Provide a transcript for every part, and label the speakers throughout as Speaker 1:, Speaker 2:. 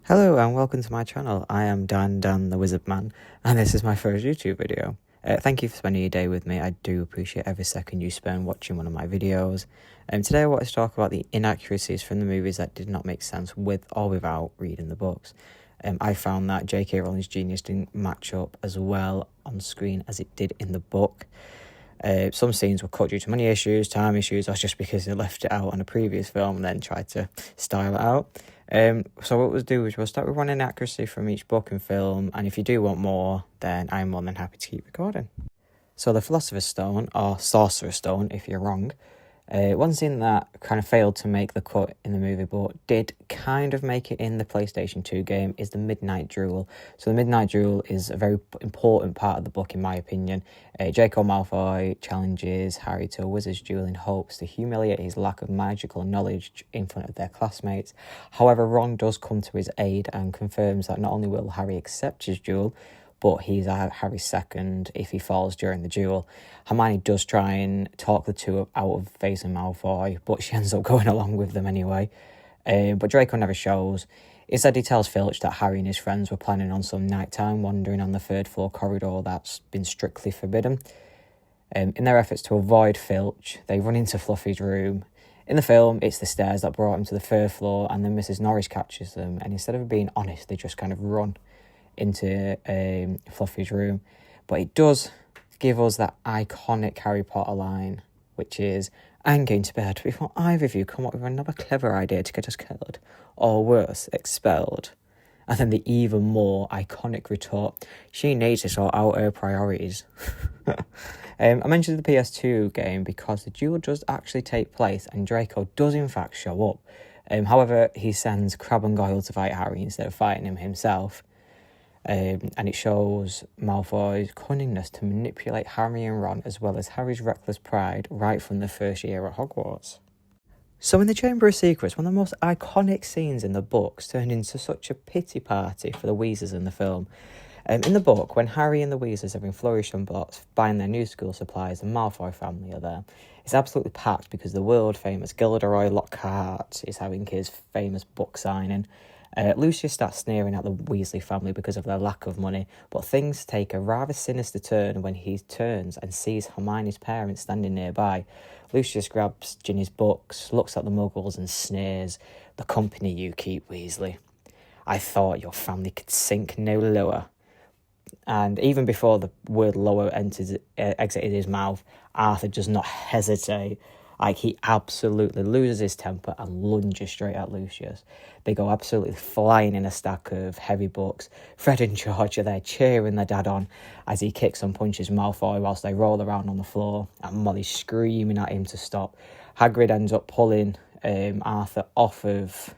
Speaker 1: Hello and welcome to my channel. I am Dan the Wizard Man, and this is my first YouTube video. Thank you for spending your day with me. I do appreciate every second you spend watching one of my videos. Today I wanted to talk about the inaccuracies from the movies that did not make sense with or without reading the books. I found that J.K. Rowling's genius didn't match up as well on screen as it did in the book. Some scenes were cut due to money issues, time issues, or just because they left it out on a previous film and then tried to style it out. So what we'll do is we'll start with one inaccuracy from each book and film, and if you do want more, then I'm more than happy to keep recording. So the Philosopher's Stone, or Sorcerer's Stone if you're wrong, one scene that kind of failed to make the cut in the movie but did kind of make it in the PlayStation 2 game is the Midnight Duel. So the Midnight Duel is a very important part of the book in my opinion. Draco Malfoy challenges Harry to a wizard's duel in hopes to humiliate his lack of magical knowledge in front of their classmates. However, Ron does come to his aid and confirms that not only will Harry accept his duel, but he's Harry's second if he falls during the duel. Hermione does try and talk the two out of facing Malfoy, but she ends up going along with them anyway. But Draco never shows. Instead, he tells Filch that Harry and his friends were planning on some nighttime wandering on the third floor corridor that's been strictly forbidden. In their efforts to avoid Filch, they run into Fluffy's room. In the film, it's the stairs that brought him to the third floor, and then Mrs. Norris catches them, and instead of being honest, they just kind of run into Fluffy's room. But it does give us that iconic Harry Potter line, which is, "I'm going to bed before either of you come up with another clever idea to get us killed, or worse, expelled." And then the even more iconic retort, "She needs to sort out her priorities." I mentioned the PS2 game because the duel does actually take place and Draco does in fact show up. However, he sends Crabbe and Goyle to fight Harry instead of fighting him himself. And it shows Malfoy's cunningness to manipulate Harry and Ron, as well as Harry's reckless pride right from the first year at Hogwarts. So in the Chamber of Secrets, one of the most iconic scenes in the books turned into such a pity party for the Weasleys in the film. In the book, when Harry and the Weasleys are in Flourish and Blotts buying their new school supplies, the Malfoy family are there. It's absolutely packed because the world-famous Gilderoy Lockhart is having his famous book signing. Lucius starts sneering at the Weasley family because of their lack of money, but things take a rather sinister turn when he turns and sees Hermione's parents standing nearby. Lucius grabs Ginny's books, looks at the muggles and sneers, "The company you keep, Weasley. I thought your family could sink no lower." And even before the word lower exited his mouth, Arthur does not hesitate. He absolutely loses his temper and lunges straight at Lucius. They go absolutely flying in a stack of heavy books. Fred and George are there cheering their dad on as he kicks and punches Malfoy whilst they roll around on the floor, and Molly's screaming at him to stop. Hagrid ends up pulling Arthur off of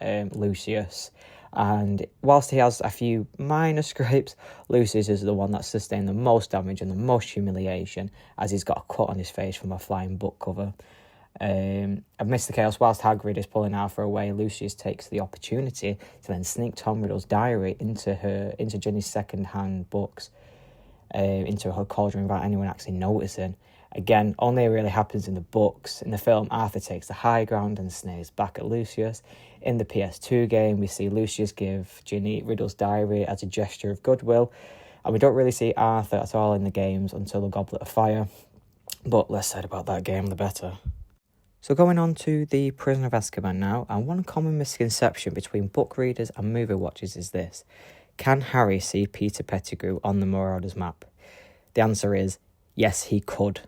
Speaker 1: Lucius, and whilst he has a few minor scrapes, Lucius is the one that sustained the most damage and the most humiliation, as he's got a cut on his face from a flying book cover. Amidst the chaos, whilst Hagrid is pulling Arthur away, Lucius takes the opportunity to then sneak Tom Riddle's diary into Ginny's second-hand books, into her cauldron without anyone actually noticing. Again, only really happens in the books. In the film, Arthur takes the high ground and sneers back at Lucius. In the PS2 game, we see Lucius give Ginny Riddle's diary as a gesture of goodwill, and we don't really see Arthur at all in the games until the Goblet of Fire. But less said about that game, the better. So going on to the Prisoner of Azkaban now, and one common misconception between book readers and movie watchers is this: can Harry see Peter Pettigrew on the Marauders map? The answer is yes, he could.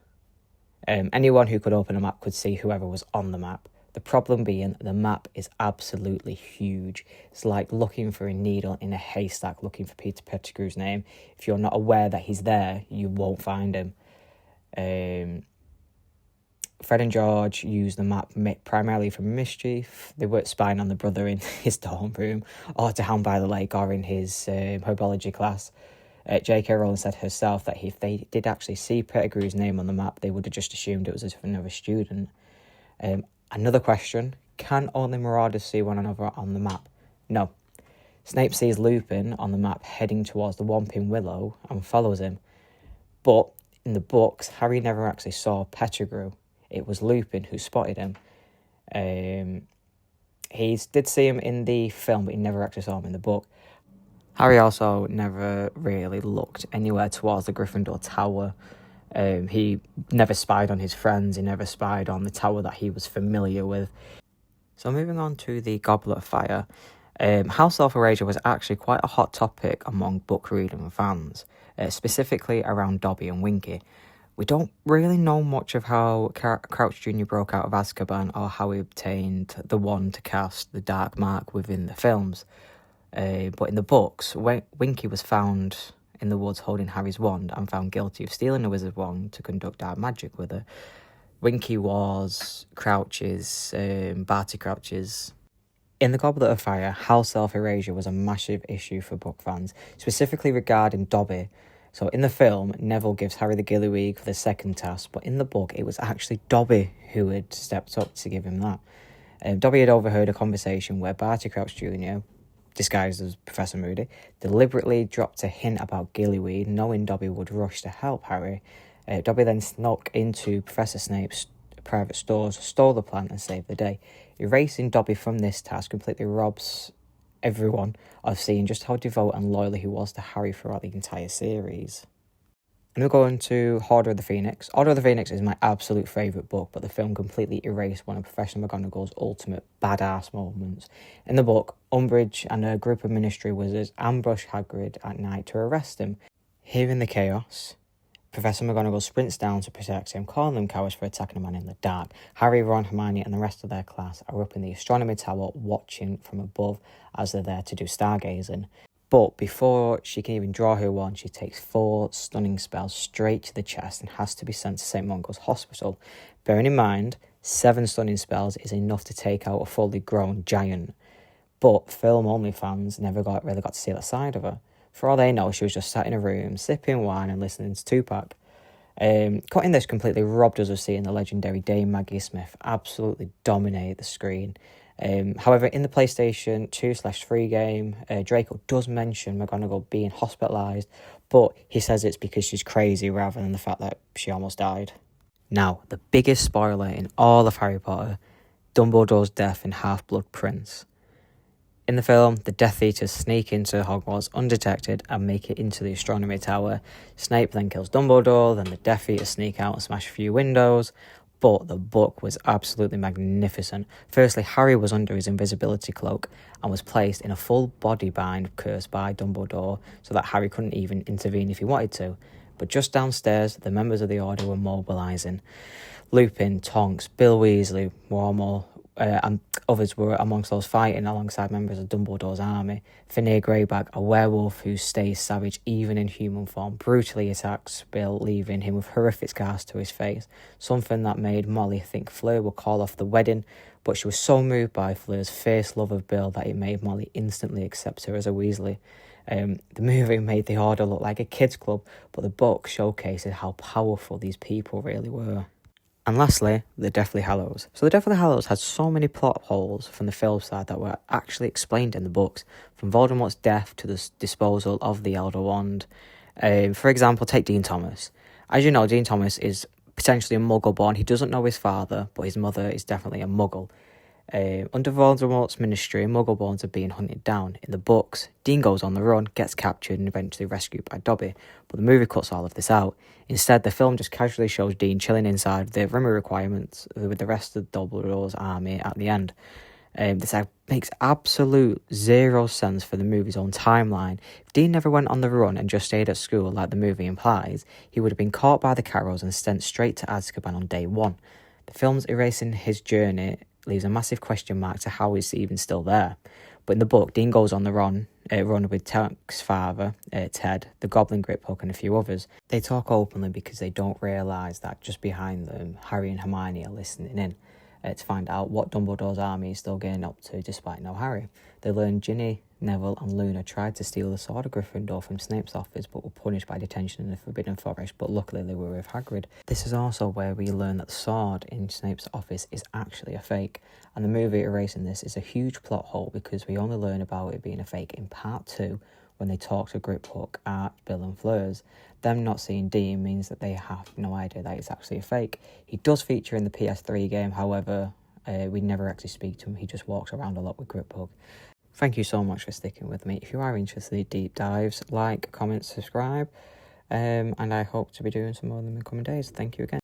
Speaker 1: Anyone who could open a map could see whoever was on the map. The problem being the map is absolutely huge. It's like looking for a needle in a haystack looking for Peter Pettigrew's name. If you're not aware that he's there, you won't find him. Fred and George use the map primarily for mischief. They weren't spying on the brother in his dorm room, or to Hound by the Lake, or in his herbology class. J.K. Rowling said herself that if they did actually see Pettigrew's name on the map, they would have just assumed it was another student. Another question: can only Marauders see one another on the map? No. Snape sees Lupin on the map heading towards the Whomping Willow and follows him. But in the books, Harry never actually saw Pettigrew. It was Lupin who spotted him. He did see him in the film, but he never actually saw him in the book. Harry also never really looked anywhere towards the Gryffindor Tower. He never spied on his friends. He never spied on the tower that he was familiar with. So moving on to the Goblet of Fire. House Erasure was actually quite a hot topic among book reading fans, specifically around Dobby and Winky. We don't really know much of how Crouch Jr. broke out of Azkaban or how he obtained the wand to cast the Dark Mark within the films. But in the books, Winky was found in the woods holding Harry's wand and found guilty of stealing the wizard's wand to conduct dark magic with it. Winky was Barty Crouch's. In the Goblet of Fire, House Erasure was a massive issue for book fans, specifically regarding Dobby. So in the film, Neville gives Harry the Gillyweed for the second task, but in the book, it was actually Dobby who had stepped up to give him that. Dobby had overheard a conversation where Barty Crouch Jr., disguised as Professor Moody, deliberately dropped a hint about Gillyweed, knowing Dobby would rush to help Harry. Dobby then snuck into Professor Snape's private stores, stole the plant and saved the day. Erasing Dobby from this task completely robs everyone of seeing just how devout and loyal he was to Harry throughout the entire series. And we're going to Order of the Phoenix. Order of the Phoenix is my absolute favourite book, but the film completely erased one of Professor McGonagall's ultimate badass moments. In the book, Umbridge and a group of Ministry wizards ambush Hagrid at night to arrest him. Hearing the chaos, Professor McGonagall sprints down to protect him, calling them cowards for attacking a man in the dark. Harry, Ron, Hermione and the rest of their class are up in the astronomy tower watching from above as they're there to do stargazing. But before she can even draw her wand, she takes 4 stunning spells straight to the chest and has to be sent to St. Mungo's Hospital. Bearing in mind, 7 stunning spells is enough to take out a fully grown giant. But film-only fans never really got to see that side of her. For all they know, she was just sat in a room, sipping wine and listening to Tupac. Cutting this completely robbed us of seeing the legendary Dame Maggie Smith absolutely dominate the screen. However, in the PlayStation 2/3 game, Draco does mention McGonagall being hospitalised, but he says it's because she's crazy rather than the fact that she almost died. Now, the biggest spoiler in all of Harry Potter, Dumbledore's death in Half-Blood Prince. In the film, the Death Eaters sneak into Hogwarts undetected and make it into the astronomy tower. Snape then kills Dumbledore, then the Death Eaters sneak out and smash a few windows. But the book was absolutely magnificent. Firstly, Harry was under his invisibility cloak and was placed in a full body bind cursed by Dumbledore so that Harry couldn't even intervene if he wanted to. But just downstairs, the members of the Order were mobilising. Lupin, Tonks, Bill Weasley, Wormhole, and others were amongst those fighting alongside members of Dumbledore's army. Finnear Greyback, a werewolf who stays savage even in human form, brutally attacks Bill, leaving him with horrific scars to his face, something that made Molly think Fleur would call off the wedding, but she was so moved by Fleur's fierce love of Bill that it made Molly instantly accept her as a Weasley. The movie made the Order look like a kids' club, but the book showcases how powerful these people really were. And lastly, the Deathly Hallows. So the Deathly Hallows had so many plot holes from the film side that were actually explained in the books, from Voldemort's death to the disposal of the Elder Wand. For example, take Dean Thomas. As you know, Dean Thomas is potentially a Muggle born. He doesn't know his father, but his mother is definitely a Muggle. Under Voldemort's ministry, Muggleborns are being hunted down. In the books, Dean goes on the run, gets captured and eventually rescued by Dobby, but the movie cuts all of this out. Instead, the film just casually shows Dean chilling inside the Rimmer requirements with the rest of Dumbledore's army at the end. This makes absolute zero sense for the movie's own timeline. If Dean never went on the run and just stayed at school like the movie implies, he would have been caught by the Carrows and sent straight to Azkaban on day 1. The film's erasing his journey leaves a massive question mark to how he's even still there. But in the book, Dean goes on the run with Tonks' father, Ted, the Goblin Griphook and a few others. They talk openly because they don't realise that just behind them, Harry and Hermione are listening in to find out what Dumbledore's army is still getting up to despite no Harry. They learn Ginny, Neville and Luna tried to steal the sword of Gryffindor from Snape's office but were punished by detention in the Forbidden Forest, but luckily they were with Hagrid. This is also where we learn that the sword in Snape's office is actually a fake, and the movie erasing this is a huge plot hole because we only learn about it being a fake in part 2 when they talk to Griphook at Bill and Fleur's. Them not seeing Dean means that they have no idea that it's actually a fake. He does feature in the PS3 game, however, We never actually speak to him. He just walks around a lot with Gripbug. Thank you so much for sticking with me. If you are interested in deep dives, like, comment, subscribe, and I hope to be doing some more of them in coming days. Thank you again.